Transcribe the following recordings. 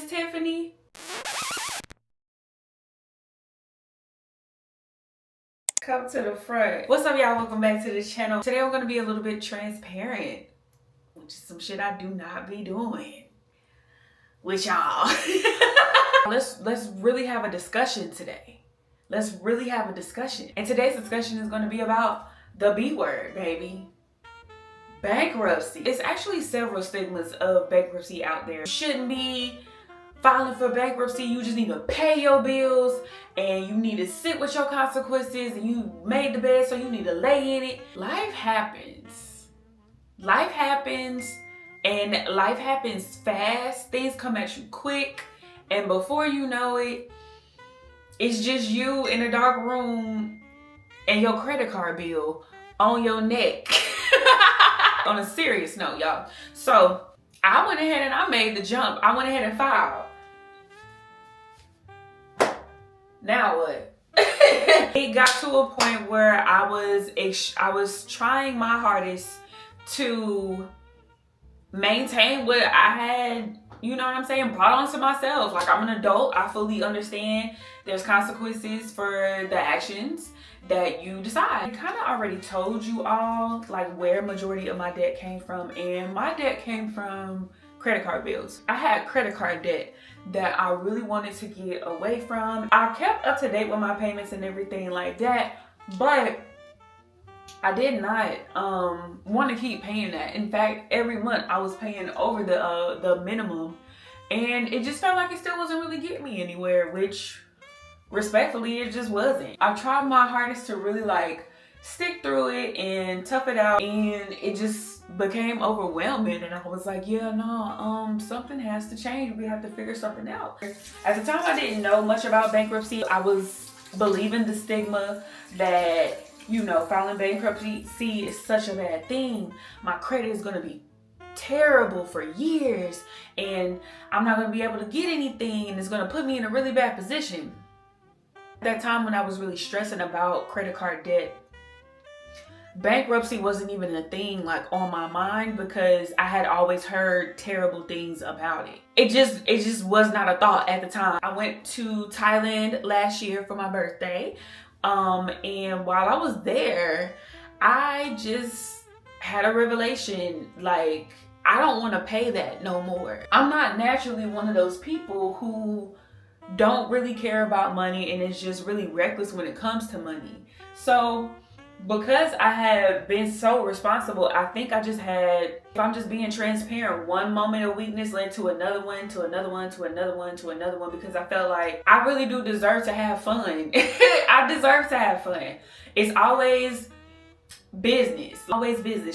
Miss Tiffany. Come to the front. What's up, y'all? Welcome back to the channel. Today I'm gonna be a little bit transparent, which is some shit I do not be doing with y'all. Let's really have a discussion today. Let's really have a discussion. And today's discussion is gonna be about the B word, baby. Bankruptcy. It's actually several stigmas of bankruptcy out there. You shouldn't be filing for bankruptcy. You just need to pay your bills and you need to sit with your consequences, and you made the bed so you need to lay in it. Life happens. Life happens, and life happens fast. Things come at you quick, and before you know it, it's just you in a dark room and your credit card bill on your neck. On a serious note, y'all. So I went ahead and I made the jump. I went ahead and filed. Now what? It got to a point where I was trying my hardest to maintain what I had, you know what I'm saying, brought onto myself. Like, I'm an adult. I fully understand there's consequences for the actions that you decide. I kind of already told you all like where majority of my debt came from, and my debt came from credit card bills. I had credit card debt that I really wanted to get away from. I kept up to date with my payments and everything like that, but I did not want to keep paying that. In fact, every month I was paying over the minimum, and it just felt like it still wasn't really getting me anywhere, which respectfully, it just wasn't. I tried my hardest to really like stick through it and tough it out, and it just became overwhelming, and I was like, yeah, no, something has to change. We have to figure something out. At the time, I didn't know much about bankruptcy. I was believing the stigma that, you know, filing bankruptcy is such a bad thing. My credit is gonna be terrible for years, and I'm not gonna be able to get anything, and it's gonna put me in a really bad position. That time when I was really stressing about credit card debt, bankruptcy wasn't even a thing like on my mind, because I had always heard terrible things about it. It just was not a thought at the time. I went to Thailand last year for my birthday, and while I was there, I just had a revelation. Like, I don't want to pay that no more. I'm not naturally one of those people who don't really care about money and is just really reckless when it comes to money. So because I had been so responsible, I think I just had, if I'm just being transparent, one moment of weakness led to another one, to another one, to another one, to another one, because I felt like I really do deserve to have fun. I deserve to have fun. It's always business,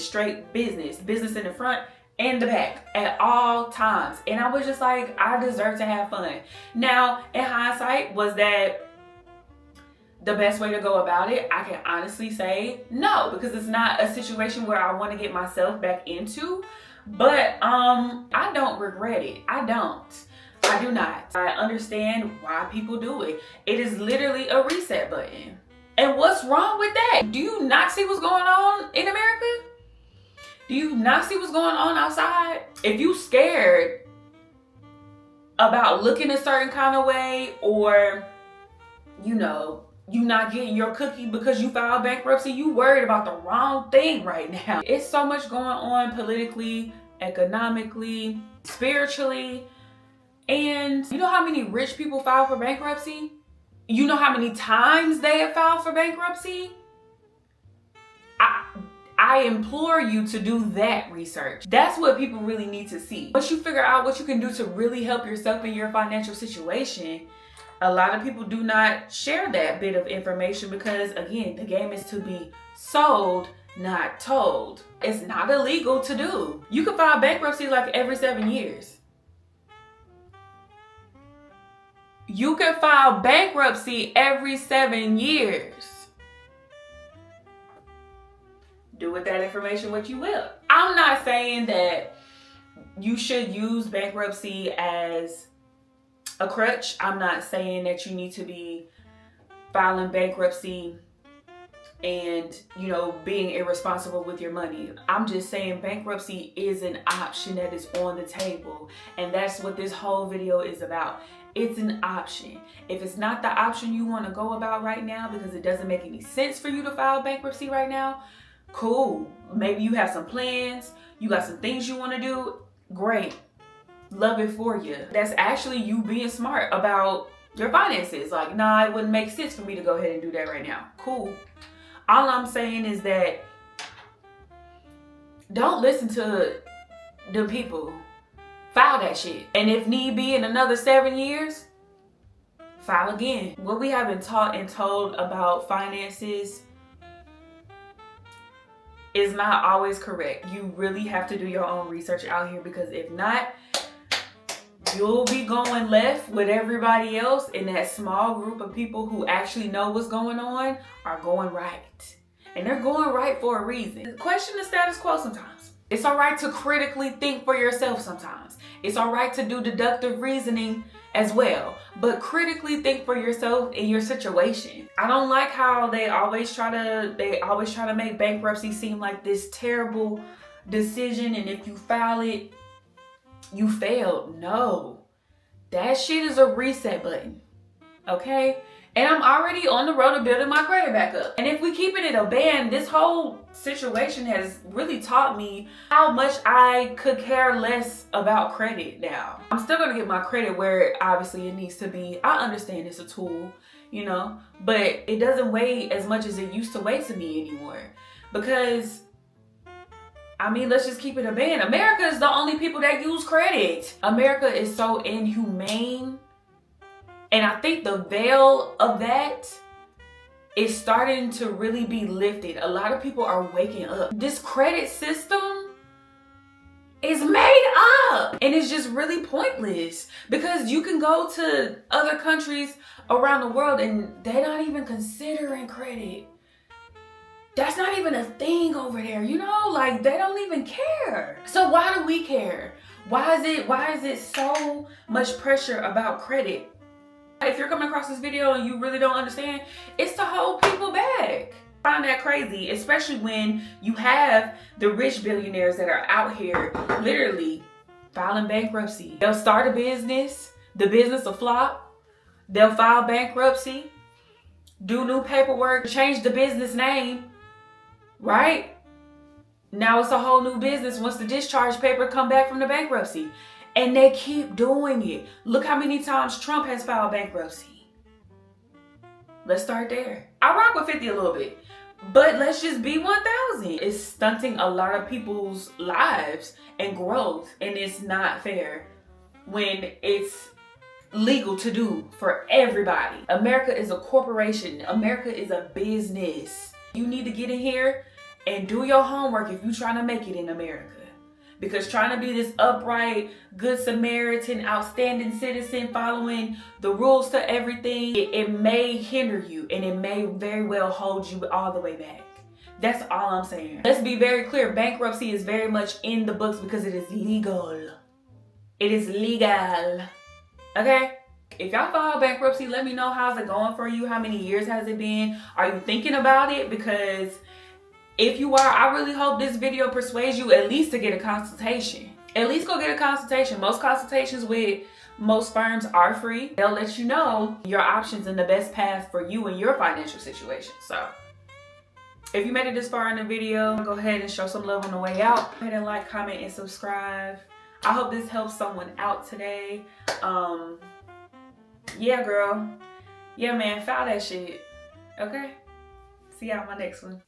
straight business in the front and the back at all times. And I was just like, I deserve to have fun. Now, in hindsight, was that the best way to go about it? I can honestly say no, because it's not a situation where I want to get myself back into. But I don't regret it. I do not. I understand why people do it. It is literally a reset button. And what's wrong with that? Do you not see what's going on in America? Do you not see what's going on outside? If you scared about looking a certain kind of way, or, you know, you not getting your cookie because you filed bankruptcy, you worried about the wrong thing right now. It's so much going on politically, economically, spiritually. And you know how many rich people file for bankruptcy? You know how many times they have filed for bankruptcy? I implore you to do that research. That's what people really need to see. Once you figure out what you can do to really help yourself in your financial situation, a lot of people do not share that bit of information, because again, the game is to be sold, not told. It's not illegal to do. You can file bankruptcy like every 7 years. You can file bankruptcy every 7 years. Do with that information what you will. I'm not saying that you should use bankruptcy as a crutch. I'm not saying that you need to be filing bankruptcy and, you know, being irresponsible with your money. I'm just saying bankruptcy is an option that is on the table, and that's what this whole video is about. It's an option. If it's not the option you want to go about right now because it doesn't make any sense for you to file bankruptcy right now, cool. Maybe you have some plans, you got some things you want to do, great. Love it for you. That's actually you being smart about your finances. Like, nah, it wouldn't make sense for me to go ahead and do that right now. Cool. All I'm saying is that don't listen to the people. File that shit. And if need be in another 7 years, file again. What we have been taught and told about finances is not always correct. You really have to do your own research out here, because if not, you'll be going left with everybody else, and that small group of people who actually know what's going on are going right. And they're going right for a reason. Question the status quo sometimes. It's all right to critically think for yourself sometimes. It's all right to do deductive reasoning as well, but critically think for yourself in your situation. I don't like how they always try to make bankruptcy seem like this terrible decision, and if you file it, you failed. No, that shit is a reset button, okay? And I'm already on the road to building my credit back up. And if we keeping it a band, this whole situation has really taught me how much I could care less about credit now. I'm still gonna get my credit where obviously it needs to be. I understand it's a tool, you know, but it doesn't weigh as much as it used to weigh to me anymore. Because I mean, let's just keep it a band. America is the only people that use credit. America is so inhumane. And I think the veil of that is starting to really be lifted. A lot of people are waking up. This credit system is made up. And it's just really pointless, because you can go to other countries around the world and they're not even considering credit. That's not even a thing over there, you know? Like, they don't even care. So why do we care? Why is it so much pressure about credit? If you're coming across this video and you really don't understand, it's to hold people back. I find that crazy, especially when you have the rich billionaires that are out here literally filing bankruptcy. They'll start a business, the business will flop, they'll file bankruptcy, do new paperwork, change the business name, right? Now it's a whole new business once the discharge paper come back from the bankruptcy. And they keep doing it. Look how many times Trump has filed bankruptcy. Let's start there. I rock with 50 a little bit, but let's just be 1,000. It's stunting a lot of people's lives and growth, and it's not fair when it's legal to do for everybody. America is a corporation. America is a business. You need to get in here and do your homework if you're trying to make it in America. Because trying to be this upright, good Samaritan, outstanding citizen, following the rules to everything, it may hinder you, and it may very well hold you all the way back. That's all I'm saying. Let's be very clear. Bankruptcy is very much in the books because it is legal. It is legal. Okay? If y'all file bankruptcy, let me know how's it going for you. How many years has it been? Are you thinking about it? Because if you are, I really hope this video persuades you at least to get a consultation. At least go get a consultation. Most consultations with most firms are free. They'll let you know your options and the best path for you and your financial situation. So if you made it this far in the video, go ahead and show some love on the way out. Go ahead and like, comment, and subscribe. I hope this helps someone out today. Yeah, girl. Yeah, man, file that shit. Okay? See y'all on my next one.